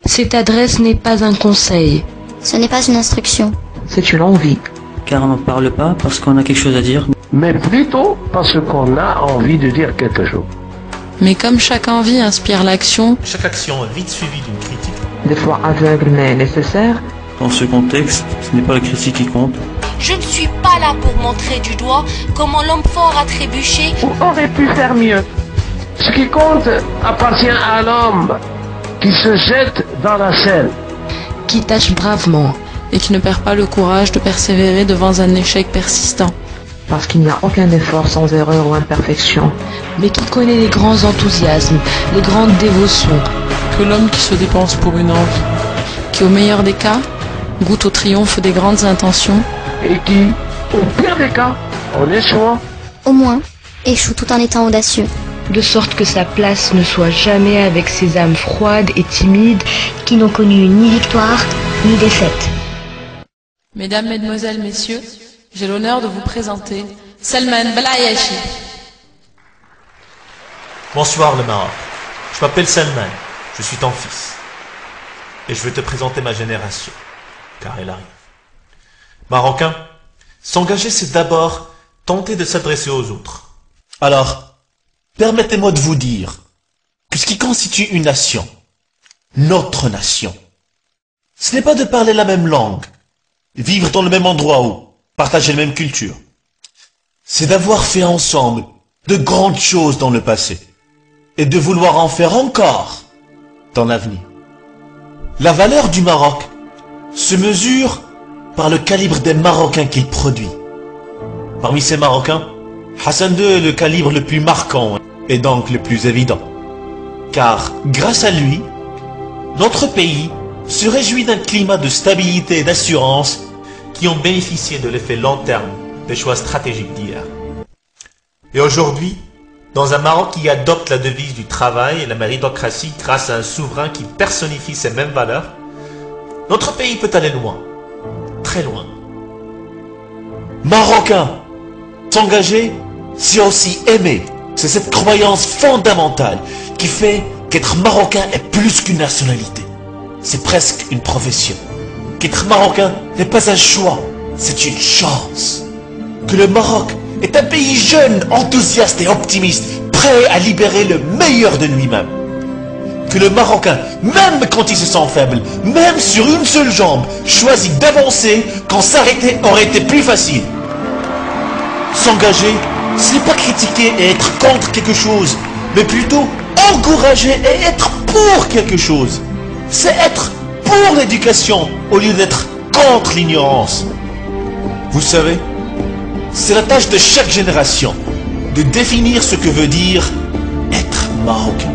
Cette adresse n'est pas un conseil. Ce n'est pas une instruction. C'est une envie. Car on n'en parle pas parce qu'on a quelque chose à dire. Mais plutôt parce qu'on a envie de dire quelque chose. Mais comme chaque envie inspire l'action, chaque action est vite suivie d'une critique. Des fois aveugle mais nécessaire. Dans ce contexte, ce n'est pas la critique qui compte. Je ne suis pas là pour montrer du doigt comment l'homme fort a trébuché ou aurait pu faire mieux. Ce qui compte appartient à l'homme qui se jette dans la Seine, qui tâche bravement et qui ne perd pas le courage de persévérer devant un échec persistant. Parce qu'il n'y a aucun effort sans erreur ou imperfection. Mais qui connaît les grands enthousiasmes, les grandes dévotions. Que l'homme qui se dépense pour une envie, qui au meilleur des cas, goûte au triomphe des grandes intentions. Et qui, au pire des cas, en échouant, au moins, échoue tout en étant audacieux. De sorte que sa place ne soit jamais avec ces âmes froides et timides qui n'ont connu ni victoire ni défaite. Mesdames, Mesdemoiselles, Messieurs, j'ai l'honneur de vous présenter Salman Belayashi. Bonsoir le Maroc, je m'appelle Salman, je suis ton fils. Et je vais te présenter ma génération, car elle arrive. Marocain, s'engager c'est d'abord tenter de s'adresser aux autres. Alors, permettez-moi de vous dire que ce qui constitue une nation, notre nation, ce n'est pas de parler la même langue, vivre dans le même endroit ou partager la même culture. C'est d'avoir fait ensemble de grandes choses dans le passé et de vouloir en faire encore dans l'avenir. La valeur du Maroc se mesure par le calibre des Marocains qu'il produit. Parmi ces Marocains, Hassan II est le calibre le plus marquant et donc le plus évident. Car grâce à lui, notre pays se réjouit d'un climat de stabilité et d'assurance qui ont bénéficié de l'effet long terme des choix stratégiques d'hier. Et aujourd'hui, dans un Maroc qui adopte la devise du travail et la méritocratie grâce à un souverain qui personnifie ces mêmes valeurs, notre pays peut aller loin, très loin. Marocain, s'engager, c'est aussi aimer. C'est cette croyance fondamentale qui fait qu'être Marocain est plus qu'une nationalité. C'est presque une profession. Qu'être Marocain n'est pas un choix, c'est une chance. Que le Maroc est un pays jeune, enthousiaste et optimiste, prêt à libérer le meilleur de lui-même. Que le Marocain, même quand il se sent faible, même sur une seule jambe, choisit d'avancer quand s'arrêter aurait été plus facile. S'engager, ce n'est pas critiquer et être contre quelque chose, mais plutôt encourager et être pour quelque chose. C'est être pour l'éducation au lieu d'être contre l'ignorance. Vous savez, c'est la tâche de chaque génération de définir ce que veut dire être marocain.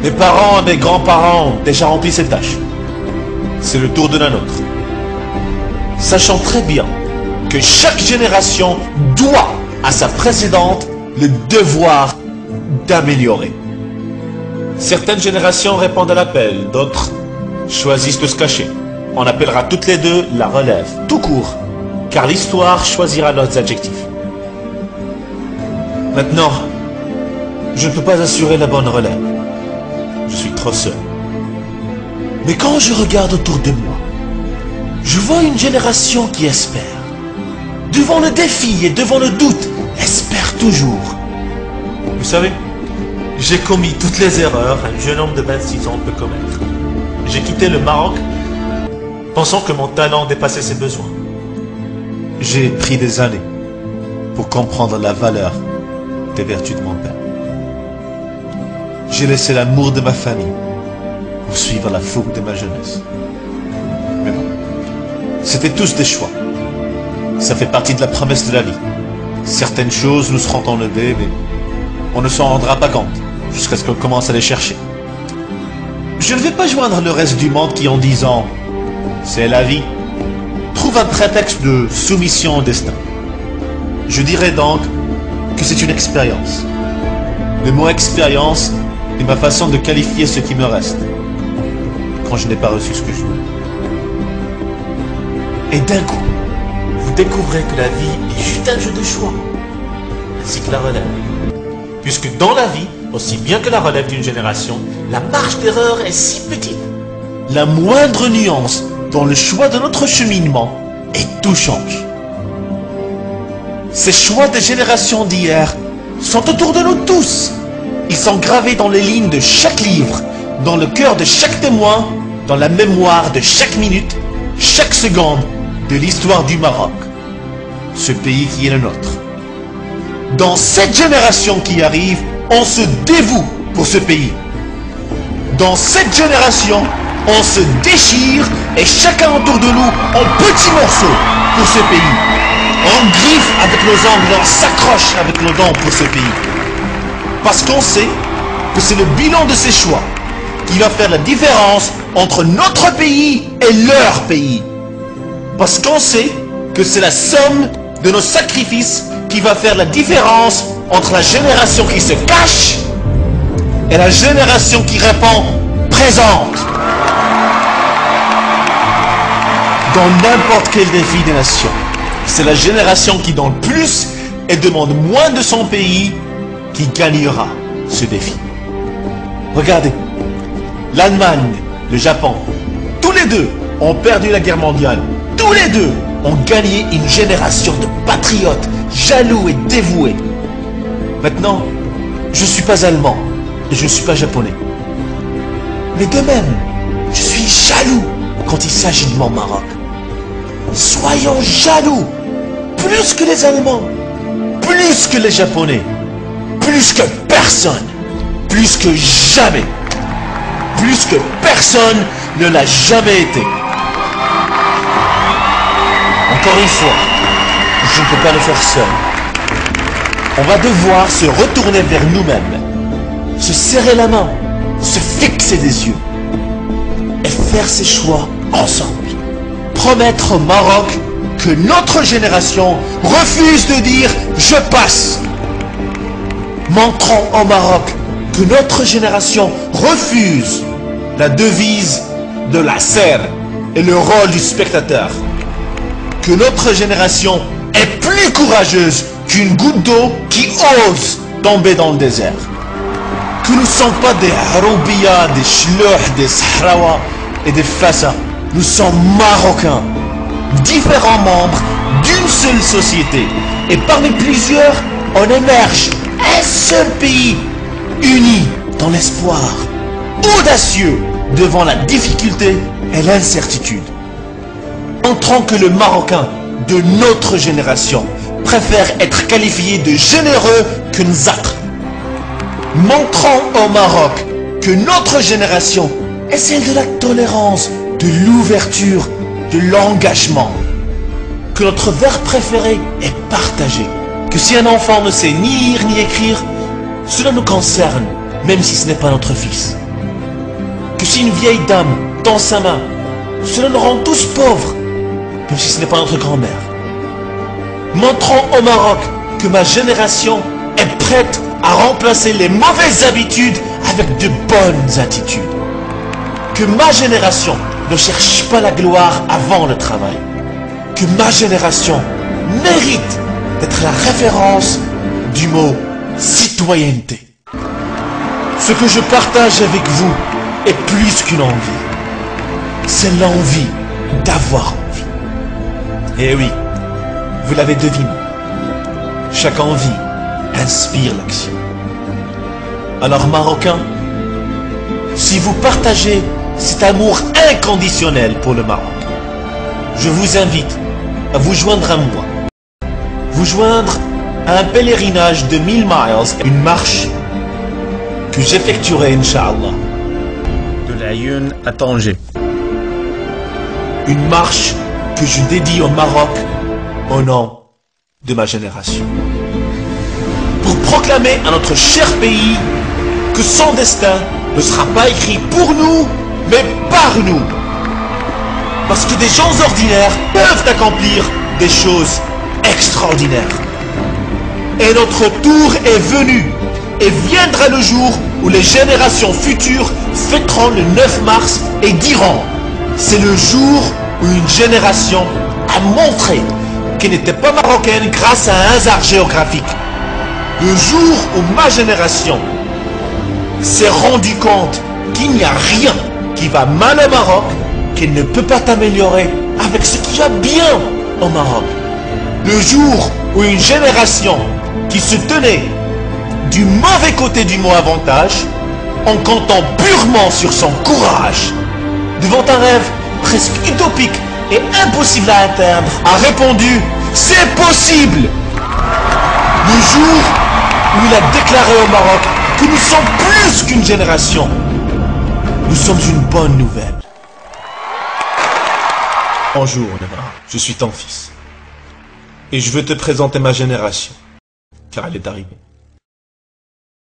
Mes parents et mes grands-parents ont déjà rempli cette tâche. C'est le tour de la nôtre. Sachant très bien que chaque génération doit à sa précédente le devoir d'améliorer. Certaines générations répondent à l'appel, d'autres choisissent de se cacher. On appellera toutes les deux la relève, tout court, car l'histoire choisira leurs adjectifs. Maintenant, je ne peux pas assurer la bonne relève. Je suis trop seul. Mais quand je regarde autour de moi, je vois une génération qui espère. Devant le défi et devant le doute, espère toujours. Vous savez, j'ai commis toutes les erreurs qu'un jeune homme de 26 ans peut commettre. J'ai quitté le Maroc pensant que mon talent dépassait ses besoins. J'ai pris des années pour comprendre la valeur des vertus de mon père. J'ai laissé l'amour de ma famille pour suivre la fougue de ma jeunesse. Mais bon, c'était tous des choix. Ça fait partie de la promesse de la vie. Certaines choses nous seront enlevées, mais on ne s'en rendra pas compte jusqu'à ce qu'on commence à les chercher. Je ne vais pas joindre le reste du monde qui, en disant « c'est la vie », trouve un prétexte de soumission au destin. Je dirais donc que c'est une expérience. Le mot expérience est ma façon de qualifier ce qui me reste quand je n'ai pas reçu ce que je voulais. Et d'un coup, vous découvrez que la vie est juste un jeu de choix, ainsi que la relève. puisque dans la vie, aussi bien que la relève d'une génération, la marge d'erreur est si petite. La moindre nuance dans le choix de notre cheminement et tout change. Ces choix des générations d'hier sont autour de nous tous. Ils sont gravés dans les lignes de chaque livre, dans le cœur de chaque témoin, dans la mémoire de chaque minute, chaque seconde de l'histoire du Maroc, ce pays qui est le nôtre. Dans cette génération qui arrive, on se dévoue pour ce pays. Dans cette génération, on se déchire et chacun autour de nous en petits morceaux pour ce pays. On griffe avec nos ongles, on s'accroche avec nos dents pour ce pays. Parce qu'on sait que c'est le bilan de ces choix qui va faire la différence entre notre pays et leur pays. Parce qu'on sait que c'est la somme de nos sacrifices qui va faire la différence entre la génération qui se cache et la génération qui répond présente. Dans n'importe quel défi des nations, c'est la génération qui donne plus et demande moins de son pays qui gagnera ce défi. Regardez, l'Allemagne, le Japon, tous les deux ont perdu la guerre mondiale. Tous les deux ont gagné une génération de patriotes, jaloux et dévoués. Maintenant, je ne suis pas allemand et je ne suis pas japonais. Mais de même, je suis jaloux quand il s'agit de mon Maroc. Soyons jaloux, plus que les Allemands, plus que les Japonais, plus que personne, plus que jamais, plus que personne ne l'a jamais été. Encore une fois, je ne peux pas le faire seul. On va devoir se retourner vers nous-mêmes, se serrer la main, se fixer des yeux et faire ces choix ensemble. Promettre au Maroc que notre génération refuse de dire « je passe ». Montrons au Maroc que notre génération refuse la devise de la serre et le rôle du spectateur. Que notre génération est plus courageuse qu'une goutte d'eau qui ose tomber dans le désert. Que nous ne sommes pas des Haroubia, des Shlouh, des Sahrawa et des Fassa. Nous sommes Marocains, différents membres d'une seule société. Et parmi plusieurs, on émerge un seul pays, uni dans l'espoir, audacieux devant la difficulté et l'incertitude. Montrons que le Marocain de notre génération préfère être qualifié de généreux que nzakr. Montrons au Maroc que notre génération est celle de la tolérance, de l'ouverture, de l'engagement. Que notre verbe préféré est partagé. Que si un enfant ne sait ni lire ni écrire, cela nous concerne, même si ce n'est pas notre fils. Que si une vieille dame tend sa main, cela nous rend tous pauvres, même si ce n'est pas notre grand-mère. Montrons au Maroc que ma génération est prête à remplacer les mauvaises habitudes avec de bonnes attitudes. Que ma génération ne cherche pas la gloire avant le travail. Que ma génération mérite d'être la référence du mot citoyenneté. Ce que je partage avec vous est plus qu'une envie. C'est l'envie d'avoir envie. Et oui, vous l'avez deviné. Chaque envie inspire l'action. Alors Marocains, si vous partagez cet amour inconditionnel pour le Maroc, je vous invite à vous joindre à moi. Vous joindre à un pèlerinage de 1000 miles, une marche que j'effectuerai, Inch'Allah, de l'Aïn à Tanger. Une marche que je dédie au Maroc au nom de ma génération. Pour proclamer à notre cher pays que son destin ne sera pas écrit pour nous, mais par nous. Parce que des gens ordinaires peuvent accomplir des choses extraordinaires. Et notre tour est venu, et viendra le jour où les générations futures fêteront le 9 mars et diront: c'est le jour où une génération a montré qu'elle n'était pas marocaine grâce à un hasard géographique, Le jour où ma génération s'est rendu compte qu'il n'y a rien qui va mal au Maroc, qu'il ne peut pas t'améliorer avec ce qu'il y a bien au Maroc. Le jour où une génération qui se tenait du mauvais côté du mot avantage, en comptant purement sur son courage, devant un rêve presque utopique et impossible à atteindre, a répondu « C'est possible !» Le jour où il a déclaré au Maroc que nous sommes plus qu'une génération, nous sommes une bonne nouvelle. Bonjour, Nana, je suis ton fils. Et je veux te présenter ma génération, car elle est arrivée.